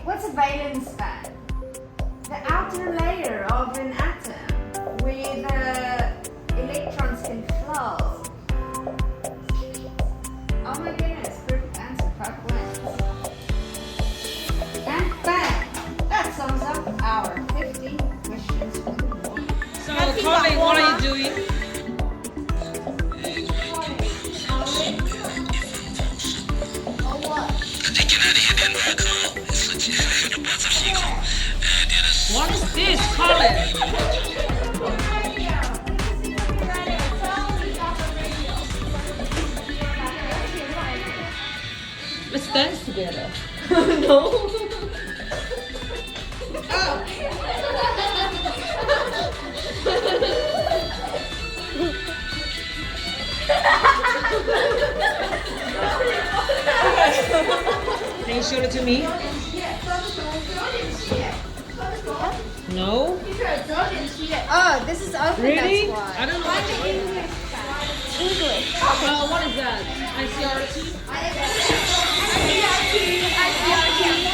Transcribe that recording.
what's a valence band? The outer layer of an atom with electrons can flow. Oh my goodness, perfect answer, 5 points. And bang! That sums up our 15 questions for the morning. So, Colin, what are you doing? Oh what? What is this, Colin? Let's dance together. No. Can you show it to me? No. Oh, this is open, Really? that's why. I don't know what it is. English. What is that? ICRT? ICRT.